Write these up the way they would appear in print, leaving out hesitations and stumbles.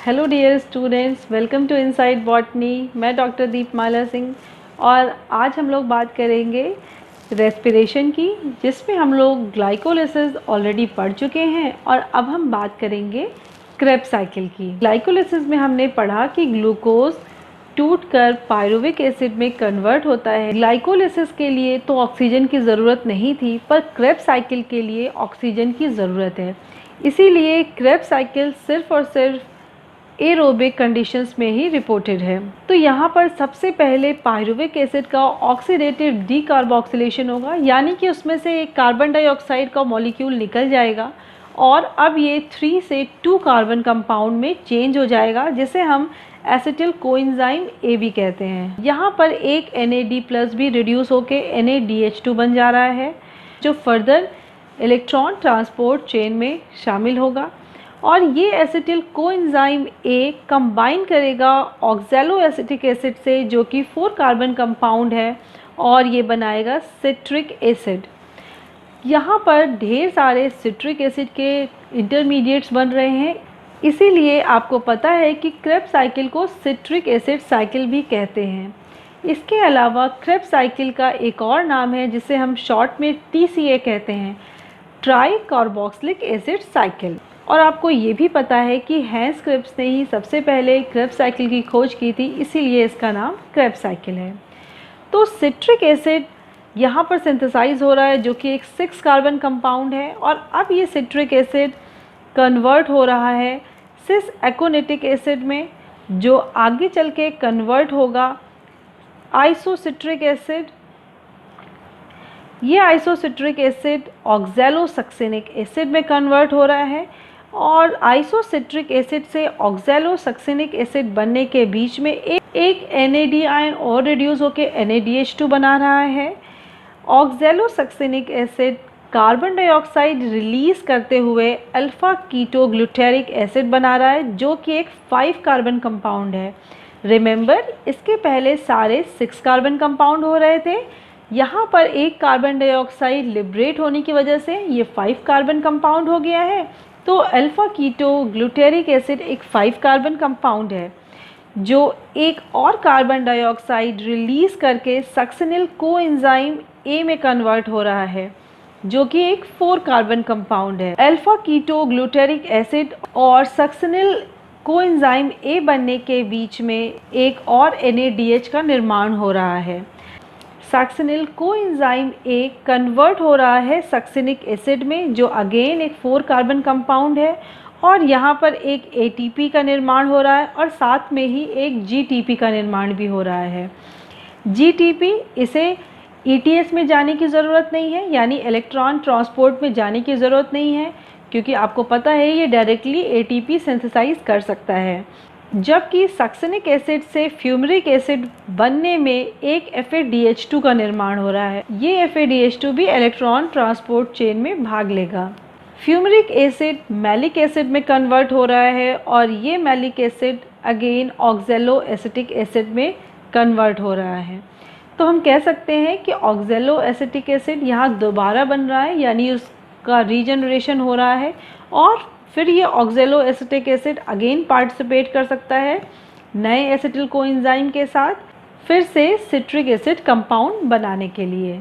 Hello dear students, welcome to inside botany. मैं doctor Deepmala Singh और आज हम लोग बात करेंगे रेस्पिरेशन की, जिसमें हम लोग ग्लाइकोलिसिस ऑलरेडी पढ़ चुके हैं और अब हम बात करेंगे क्रेब्स साइकिल की। ग्लाइकोलिसिस में हमने पढ़ा कि ग्लूकोज टूटकर पायरुविक एसिड में कन्वर्ट होता है। ग्लाइकोलिसिस के लिए तो ऑक्सीजन की ज़रूरत नहीं थी, पर क्रेब्स साइकिल के लिए ऑक्सीजन की ज़रूरत है। इसीलिए क्रेब्स साइकिल सिर्फ और सिर्फ एरोबिक कंडीशंस में ही रिपोर्टेड है। तो यहाँ पर सबसे पहले पायरुविक एसिड का ऑक्सीडेटिव डीकार्बोक्सिलेशन होगा, यानी कि उसमें से एक कार्बन डाइऑक्साइड का मॉलिक्यूल निकल जाएगा और अब ये 3 से 2 कार्बन कंपाउंड में चेंज हो जाएगा, जिसे हम एसिटिल कोएंजाइम ए भी कहते हैं। यहाँ पर एक NAD+ भी रिड्यूस होकर NADH2 बन जा रहा है, जो फर्दर इलेक्ट्रॉन ट्रांसपोर्ट चेन में शामिल होगा और ये एसिटिल कोएंजाइम ए कंबाइन करेगा ऑक्सैलो एसिटिक एसिड से, जो कि 4 कार्बन कंपाउंड है, और ये बनाएगा सिट्रिक एसिड। यहाँ पर ढेर सारे सिट्रिक एसिड के इंटरमीडिएट्स बन रहे हैं, इसीलिए आपको पता है कि क्रेब्स साइकिल को सिट्रिक एसिड साइकिल भी कहते हैं। इसके अलावा क्रेब्स साइकिल का एक और नाम है, जिसे हम शॉर्ट में TCA कहते हैं, ट्राई कार्बोक्सिलिक एसिड साइकिल। और आपको ये भी पता है कि हैंस क्रेब्स ने ही सबसे पहले क्रेब्स साइकिल की खोज की थी, इसीलिए इसका नाम क्रेब्स साइकिल है। तो सिट्रिक एसिड यहाँ पर सिंथेसाइज हो रहा है, जो कि एक 6 कार्बन कंपाउंड है, और अब ये सिट्रिक एसिड कन्वर्ट हो रहा है सिस एकोनेटिक एसिड में, जो आगे चल के कन्वर्ट होगा आइसोसिट्रिक एसिड। ये आइसोसिट्रिक एसिड ऑक्सैलोसक्सेनिक एसिड में कन्वर्ट हो रहा है, और आइसोसिट्रिक एसिड से ऑक्सैलोसक्सेनिक एसिड बनने के बीच में एक NAD आयन और रिड्यूस होकर NADH2 बना रहा है। ऑक्सैलोसक्सेनिक एसिड कार्बन डाइऑक्साइड रिलीज़ करते हुए अल्फ़ा कीटो ग्लूटेरिक एसिड बना रहा है, जो कि एक 5 कार्बन कंपाउंड है। रिमेंबर, इसके पहले सारे 6 कार्बन कंपाउंड हो रहे थे। यहाँ पर एक कार्बन डाइऑक्साइड लिबरेट होने की वजह से ये 5 कार्बन कंपाउंड हो गया है। तो अल्फ़ा कीटो ग्लूटेरिक एसिड एक 5 कार्बन कंपाउंड है, जो एक और कार्बन डाइऑक्साइड रिलीज़ करके सक्सेनिल कोएंजाइम ए में कन्वर्ट हो रहा है, जो कि एक 4 कार्बन कंपाउंड है। अल्फ़ा कीटो ग्लूटेरिक एसिड और सक्सेनिल कोएंजाइम ए बनने के बीच में एक और NADH का निर्माण हो रहा है। सक्सेनिल कोएंजाइम ए कन्वर्ट हो रहा है सक्सेनिक एसिड में, जो अगेन एक 4 कार्बन कंपाउंड है, और यहाँ पर एक ATP का निर्माण हो रहा है और साथ में ही एक GTP का निर्माण भी हो रहा है। GTP, इसे ETS में जाने की ज़रूरत नहीं है, यानी इलेक्ट्रॉन ट्रांसपोर्ट में जाने की ज़रूरत नहीं है, क्योंकि आपको पता है ये डायरेक्टली ATP सिंथेसाइज कर सकता है। जबकि सक्सेनिक एसिड से फ्यूमरिक एसिड बनने में एक FADH2 का निर्माण हो रहा है। ये FADH2 भी इलेक्ट्रॉन ट्रांसपोर्ट चेन में भाग लेगा। फ्यूमरिक एसिड मैलिक एसिड में कन्वर्ट हो रहा है, और ये malic acid again oxalo acetic acid में कन्वर्ट हो रहा है। तो हम कह सकते हैं कि ऑक्सैलो एसिटिक एसिड यहाँ दोबारा बन रहा है, यानी उसका रीजनरेशन हो रहा है, और फिर ये oxalo acetic acid again participate कर सकता है नए एसिटिल कोएंजाइम के साथ, फिर से सिट्रिक एसिड कंपाउंड बनाने के लिए।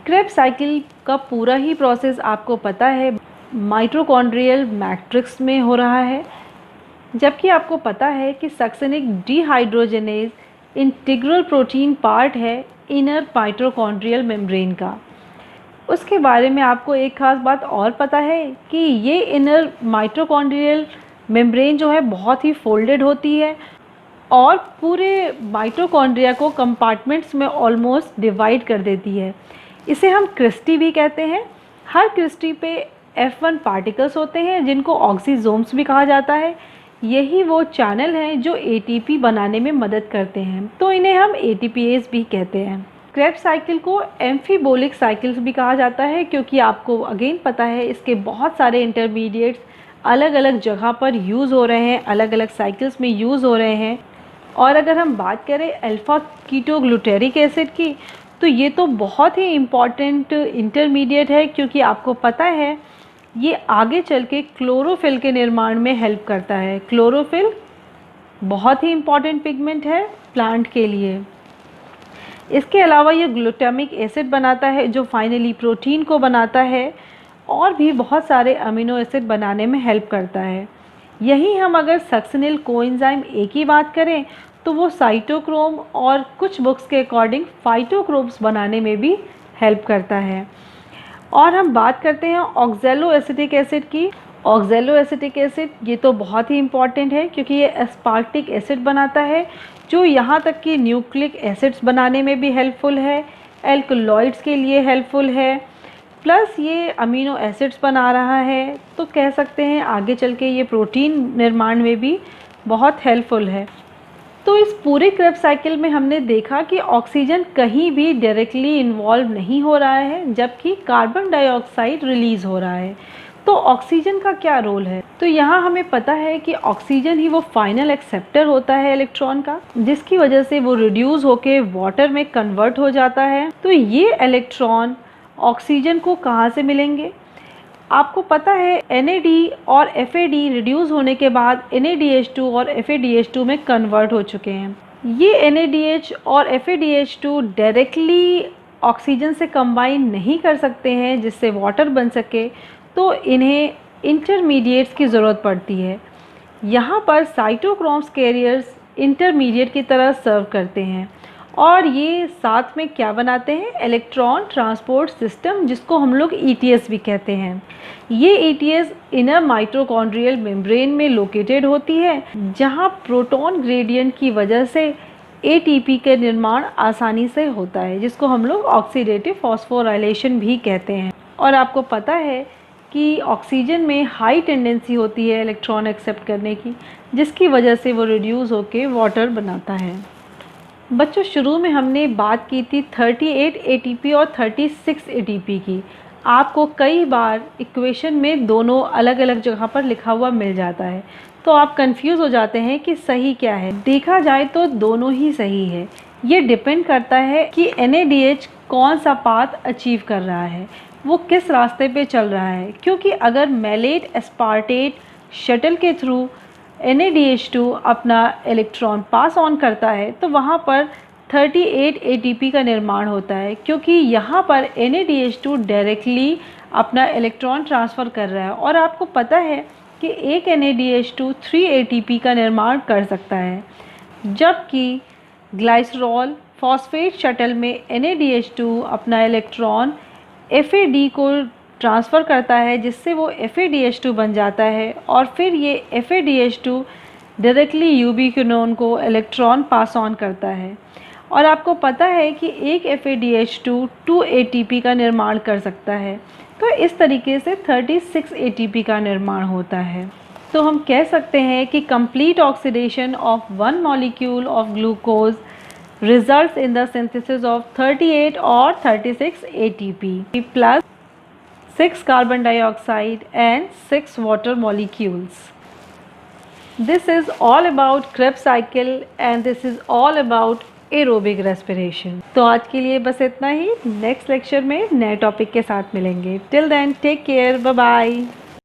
क्रेब्स साइकिल का पूरा ही प्रोसेस आपको पता है माइटोकॉन्ड्रियल मैट्रिक्स में हो रहा है, जबकि आपको पता है कि succinic dehydrogenase integral protein part है इनर माइटोकॉन्ड्रियल मेम्ब्रेन का। उसके बारे में आपको एक ख़ास बात और पता है कि ये इनर माइटोकॉन्ड्रियल मेम्ब्रेन जो है बहुत ही फोल्डेड होती है और पूरे माइटोकॉन्ड्रिया को कंपार्टमेंट्स में ऑलमोस्ट डिवाइड कर देती है। इसे हम क्रिस्टी भी कहते हैं। हर क्रिस्टी पे F1 पार्टिकल्स होते हैं, जिनको ऑक्सीजोम्स भी कहा जाता है। यही वो चैनल हैं जो ATP बनाने में मदद करते हैं, तो इन्हें हम ATPase भी कहते हैं। क्रेब्स साइकिल को एम्फीबोलिक साइकिल्स भी कहा जाता है, क्योंकि आपको अगेन पता है इसके बहुत सारे इंटरमीडिएट्स अलग अलग जगह पर यूज़ हो रहे हैं, अलग अलग साइकिल्स में यूज़ हो रहे हैं। और अगर हम बात करें अल्फ़ा कीटो ग्लूटेरिक एसिड की, तो ये तो बहुत ही इम्पॉर्टेंट इंटरमीडिएट है, क्योंकि आपको पता है ये आगे चल के क्लोरोफिल के निर्माण में हेल्प करता है। क्लोरोफिल बहुत ही इम्पॉर्टेंट पिगमेंट है प्लांट के लिए। इसके अलावा ये ग्लूटामिक एसिड बनाता है जो फाइनली प्रोटीन को बनाता है और भी बहुत सारे अमीनो एसिड बनाने में हेल्प करता है। यही हम अगर सक्सिनिल कोएंजाइम ए की बात करें तो वो साइटोक्रोम और कुछ बुक्स के अकॉर्डिंग फाइटोक्रोम्स बनाने में भी हेल्प करता है। और हम बात करते हैं ऑक्जेलो एसिटिक एसिड की। ऑक्जेलो एसिटिक एसिड ये तो बहुत ही इम्पॉर्टेंट है क्योंकि ये एस्पार्टिक एसिड बनाता है जो यहाँ तक कि न्यूक्लिक एसिड्स बनाने में भी हेल्पफुल है, एल्कलॉइड्स के लिए हेल्पफुल है, प्लस ये अमीनो एसिड्स बना रहा है। तो कह सकते हैं आगे चल के ये प्रोटीन निर्माण में भी बहुत हेल्पफुल है। तो इस पूरे क्रेब्स साइकिल में हमने देखा कि ऑक्सीजन कहीं भी डायरेक्टली इन्वॉल्व नहीं हो रहा है जबकि कार्बन डाइऑक्साइड रिलीज़ हो रहा है। तो ऑक्सीजन का क्या रोल है? तो यहाँ हमें पता है कि ऑक्सीजन ही वो फाइनल एक्सेप्टर होता है इलेक्ट्रॉन का, जिसकी वजह से वो रिड्यूस होके वाटर में कन्वर्ट हो जाता है। तो ये इलेक्ट्रॉन ऑक्सीजन को कहाँ से मिलेंगे? आपको पता है NAD और FAD रिड्यूस होने के बाद NADH2 और FADH2 में कन्वर्ट हो चुके हैं। ये NADH और FADH2 डायरेक्टली ऑक्सीजन से कंबाइन नहीं कर सकते हैं जिससे वाटर बन सके, तो इन्हें इंटरमीडिएट्स की ज़रूरत पड़ती है। यहाँ पर साइटोक्रोम्स कैरियर्स इंटरमीडिएट की तरह सर्व करते हैं और ये साथ में क्या बनाते हैं? इलेक्ट्रॉन ट्रांसपोर्ट सिस्टम, जिसको हम लोग ETS भी कहते हैं। ये ETS इनर माइटोकॉन्ड्रियल मेम्ब्रेन में लोकेटेड होती है जहाँ प्रोटॉन ग्रेडियंट की वजह से ATP के निर्माण आसानी से होता है, जिसको हम लोग ऑक्सीडेटिव फॉस्फोराइलेशन भी कहते हैं। और आपको पता है कि ऑक्सीजन में हाई टेंडेंसी होती है इलेक्ट्रॉन एक्सेप्ट करने की, जिसकी वजह से वो रिड्यूस होके वाटर बनाता है। बच्चों, शुरू में हमने बात की थी 38 ATP और 36 ATP की। आपको कई बार इक्वेशन में दोनों अलग अलग जगह पर लिखा हुआ मिल जाता है, तो आप कंफ्यूज हो जाते हैं कि सही क्या है। देखा जाए तो दोनों ही सही है। ये डिपेंड करता है कि NADH कौन सा पाथ अचीव कर रहा है, वो किस रास्ते पे चल रहा है। क्योंकि अगर मैलेट एस्पार्टेट शटल के थ्रू NADH2 अपना इलेक्ट्रॉन पास ऑन करता है तो वहाँ पर 38 ATP का निर्माण होता है, क्योंकि यहाँ पर NADH2 डायरेक्टली अपना इलेक्ट्रॉन ट्रांसफ़र कर रहा है। और आपको पता है कि एक NADH2 3 ATP का निर्माण कर सकता है, जबकि ग्लाइसरॉल फॉस्फेट शटल में NADH2 अपना इलेक्ट्रॉन FAD को ट्रांसफ़र करता है, जिससे वो FADH2 बन जाता है और फिर ये FADH2 डायरेक्टली यूबिक्विनोन को इलेक्ट्रॉन पास ऑन करता है। और आपको पता है कि एक FADH2 2 ATP का निर्माण कर सकता है। तो इस तरीके से 36 ATP का निर्माण होता है। तो हम कह सकते हैं कि complete oxidation of one molecule of glucose results in the synthesis of 38 or 36 ATP plus 6 carbon dioxide and 6 water molecules. This is all about Krebs cycle and this is all about aerobic respiration. तो आज के लिए बस इतना ही। Next lecture में नए topic के साथ मिलेंगे। Till then, take care. Bye bye.